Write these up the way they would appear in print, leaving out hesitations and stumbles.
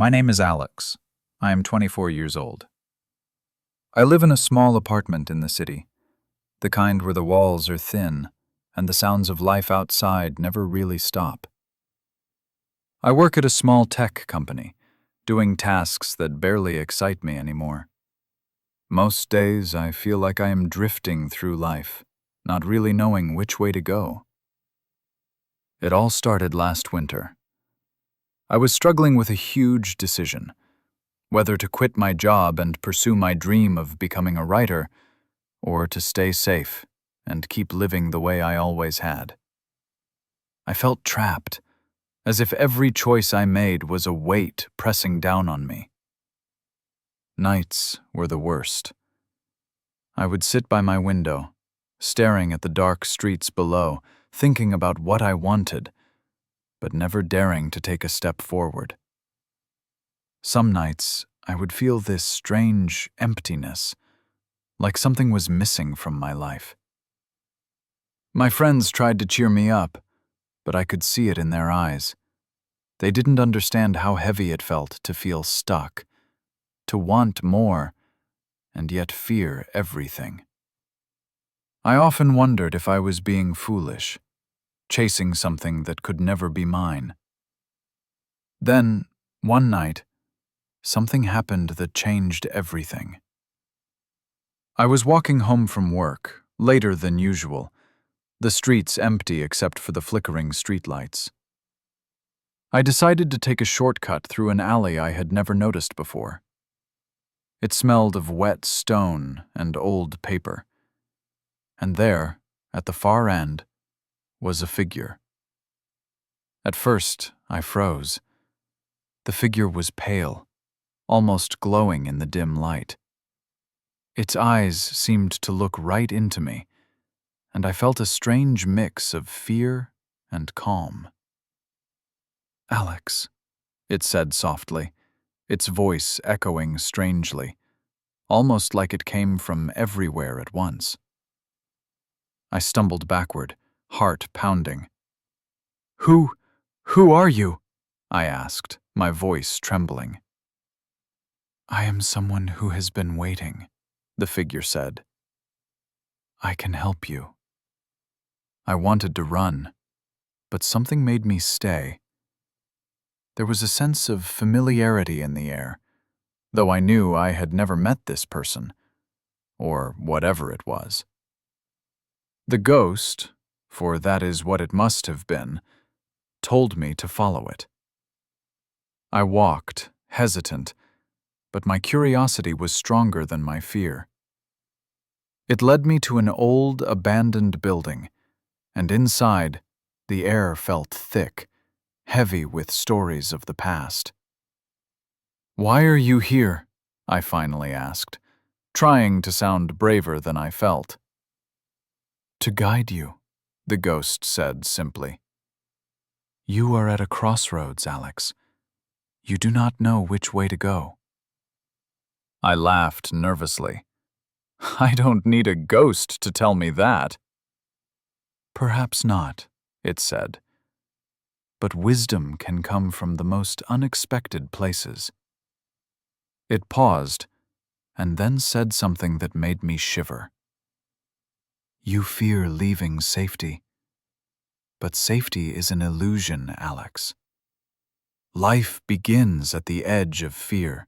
My name is Alex. I am 24 years old. I live in a small apartment in the city, the kind where the walls are thin and the sounds of life outside never really stop. I work at a small tech company, doing tasks that barely excite me anymore. Most days I feel like I am drifting through life, not really knowing which way to go. It all started last winter. I was struggling with a huge decision, whether to quit my job and pursue my dream of becoming a writer, or to stay safe and keep living the way I always had. I felt trapped, as if every choice I made was a weight pressing down on me. Nights were the worst. I would sit by my window, staring at the dark streets below, thinking about what I wanted, but never daring to take a step forward. Some nights, I would feel this strange emptiness, like something was missing from my life. My friends tried to cheer me up, but I could see it in their eyes. They didn't understand how heavy it felt to feel stuck, to want more, and yet fear everything. I often wondered if I was being foolish, chasing something that could never be mine. Then, one night, something happened that changed everything. I was walking home from work, later than usual, the streets empty except for the flickering streetlights. I decided to take a shortcut through an alley I had never noticed before. It smelled of wet stone and old paper. And there, at the far end, was a figure. At first, I froze. The figure was pale, almost glowing in the dim light. Its eyes seemed to look right into me, and I felt a strange mix of fear and calm. "Alex," it said softly, its voice echoing strangely, almost like it came from everywhere at once. I stumbled backward, heart pounding. Who are you?" I asked, my voice trembling. "I am someone who has been waiting," the figure said. "I can help you." I wanted to run, but something made me stay. There was a sense of familiarity in the air, though I knew I had never met this person, or whatever it was. The ghost, for that is what it must have been, told me to follow it. I walked, hesitant, but my curiosity was stronger than my fear. It led me to an old, abandoned building, and inside, the air felt thick, heavy with stories of the past. "Why are you here?" I finally asked, trying to sound braver than I felt. "To guide you," the ghost said simply. "You are at a crossroads, Alex. You do not know which way to go." I laughed nervously. "I don't need a ghost to tell me that." "Perhaps not," it said. "But wisdom can come from the most unexpected places." It paused, and then said something that made me shiver. "You fear leaving safety. But safety is an illusion, Alex. Life begins at the edge of fear.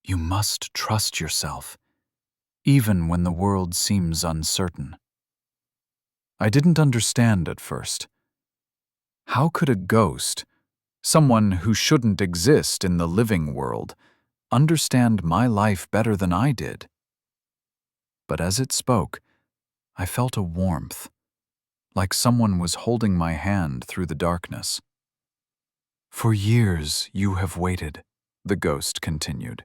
You must trust yourself, even when the world seems uncertain." I didn't understand at first. How could a ghost, someone who shouldn't exist in the living world, understand my life better than I did? But as it spoke, I felt a warmth, like someone was holding my hand through the darkness. "For years you have waited," the ghost continued.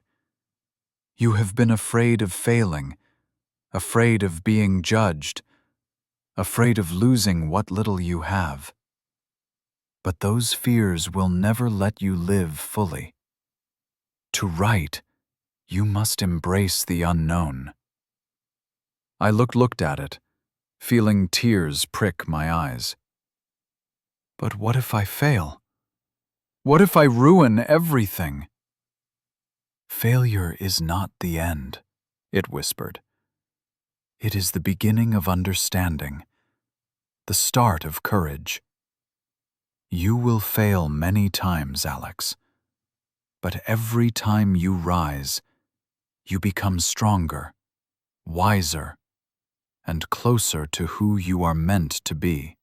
"You have been afraid of failing, afraid of being judged, afraid of losing what little you have. But those fears will never let you live fully. To write, you must embrace the unknown." I looked at it, feeling tears prick my eyes. "But what if I fail? What if I ruin everything? Failure is not the end, it whispered. It is the beginning of understanding, the start of courage. You will fail many times, Alex, but every time you rise, you become stronger, wiser, and closer to who you are meant to be.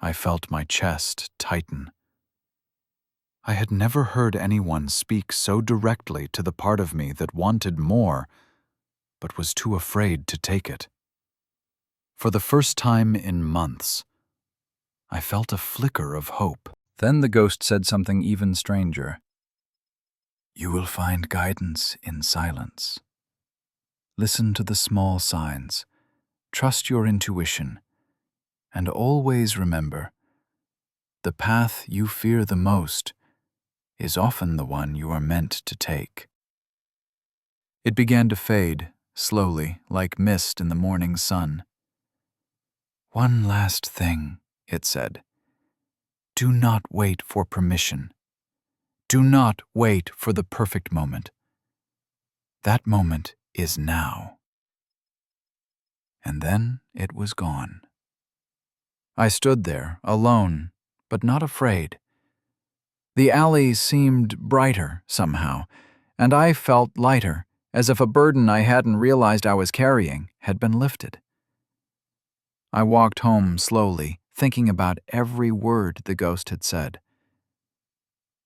I felt my chest tighten. I had never heard anyone speak so directly to the part of me that wanted more, but was too afraid to take it. For the first time in months, I felt a flicker of hope. Then the ghost said something even stranger. You will find guidance in silence. Listen to the small signs, trust your intuition, and always remember, the path you fear the most is often the one you are meant to take. It began to fade, slowly, like mist in the morning sun. One last thing, it said. Do not wait for permission. Do not wait for the perfect moment. That moment is now. And then it was gone. I stood there, alone, but not afraid. The alley seemed brighter somehow, and I felt lighter, as if a burden I hadn't realized I was carrying had been lifted. I walked home slowly, thinking about every word the ghost had said.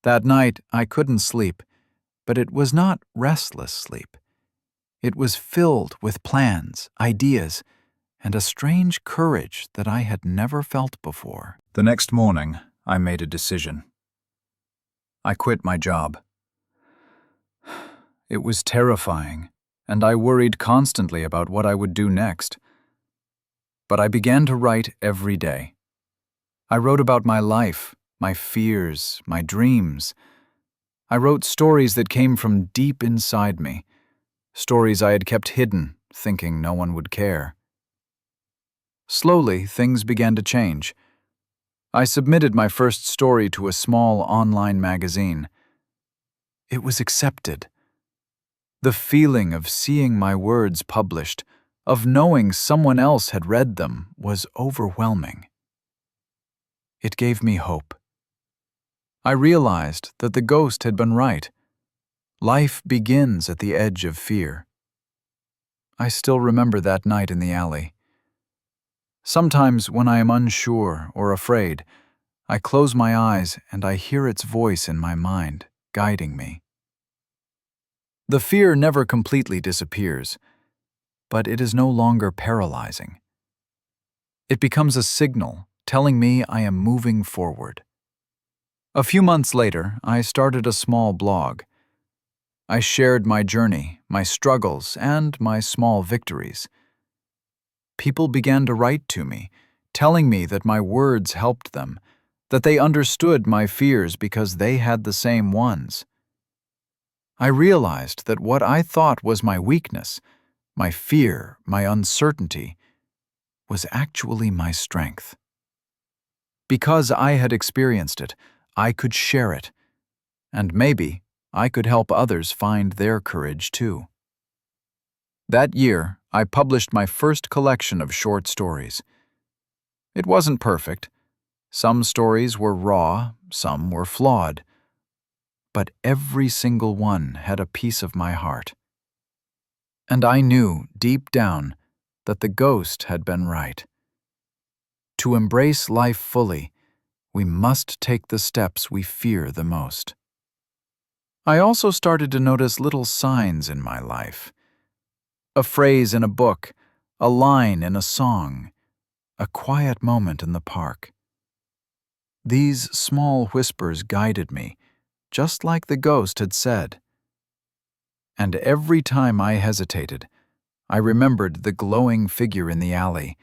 That night I couldn't sleep, but it was not restless sleep. It was filled with plans, ideas, and a strange courage that I had never felt before. The next morning, I made a decision. I quit my job. It was terrifying, and I worried constantly about what I would do next. But I began to write every day. I wrote about my life, my fears, my dreams. I wrote stories that came from deep inside me, stories I had kept hidden, thinking no one would care. Slowly, things began to change. I submitted my first story to a small online magazine. It was accepted. The feeling of seeing my words published, of knowing someone else had read them, was overwhelming. It gave me hope. I realized that the ghost had been right. Life begins at the edge of fear. I still remember that night in the alley. Sometimes when I am unsure or afraid, I close my eyes and I hear its voice in my mind, guiding me. The fear never completely disappears, but it is no longer paralyzing. It becomes a signal telling me I am moving forward. A few months later, I started a small blog. I shared my journey, my struggles, and my small victories. People began to write to me, telling me that my words helped them, that they understood my fears because they had the same ones. I realized that what I thought was my weakness, my fear, my uncertainty, was actually my strength. Because I had experienced it, I could share it, and maybe I could help others find their courage too. That year, I published my first collection of short stories. It wasn't perfect. Some stories were raw, some were flawed. But every single one had a piece of my heart. And I knew, deep down, that the ghost had been right. To embrace life fully, we must take the steps we fear the most. I also started to notice little signs in my life. A phrase in a book, a line in a song, a quiet moment in the park. These small whispers guided me, just like the ghost had said. And every time I hesitated, I remembered the glowing figure in the alley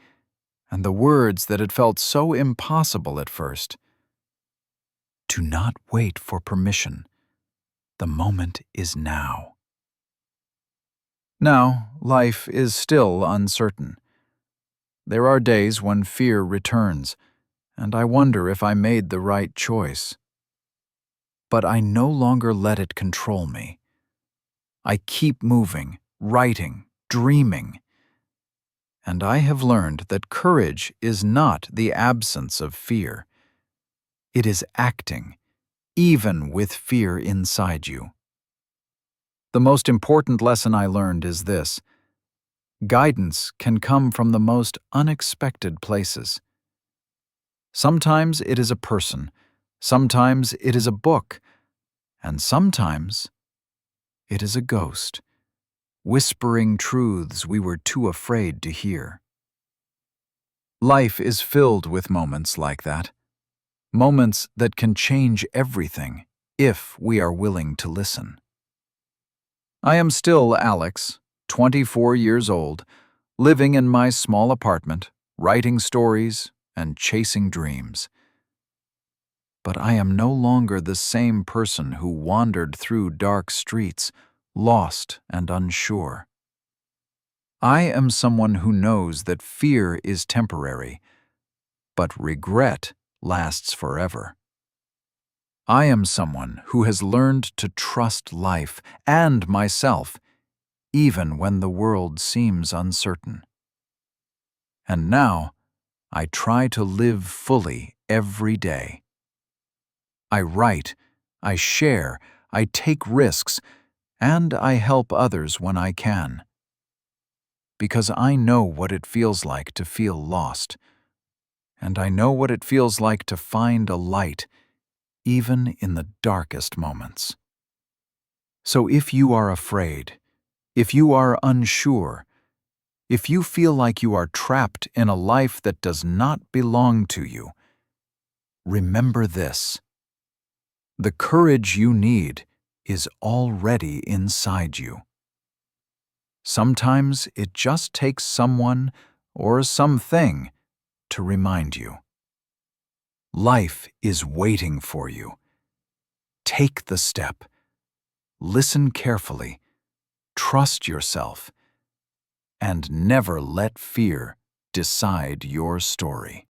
and the words that had felt so impossible at first. Do not wait for permission. The moment is now. Now, life is still uncertain. There are days when fear returns, and I wonder if I made the right choice. But I no longer let it control me. I keep moving, writing, dreaming. And I have learned that courage is not the absence of fear. It is acting, even with fear inside you. The most important lesson I learned is this: guidance can come from the most unexpected places. Sometimes it is a person, sometimes it is a book, and sometimes it is a ghost, whispering truths we were too afraid to hear. Life is filled with moments like that, moments that can change everything if we are willing to listen. I am still Alex, 24 years old, living in my small apartment, writing stories and chasing dreams. But I am no longer the same person who wandered through dark streets, lost and unsure. I am someone who knows that fear is temporary, but regret lasts forever. I am someone who has learned to trust life and myself, even when the world seems uncertain. And now, I try to live fully every day. I write, I share, I take risks, and I help others when I can. Because I know what it feels like to feel lost, and I know what it feels like to find a light, even in the darkest moments. So if you are afraid, if you are unsure, if you feel like you are trapped in a life that does not belong to you, remember this: the courage you need is already inside you. Sometimes it just takes someone or something to remind you. Life is waiting for you. Take the step. Listen carefully. Trust yourself. And never let fear decide your story.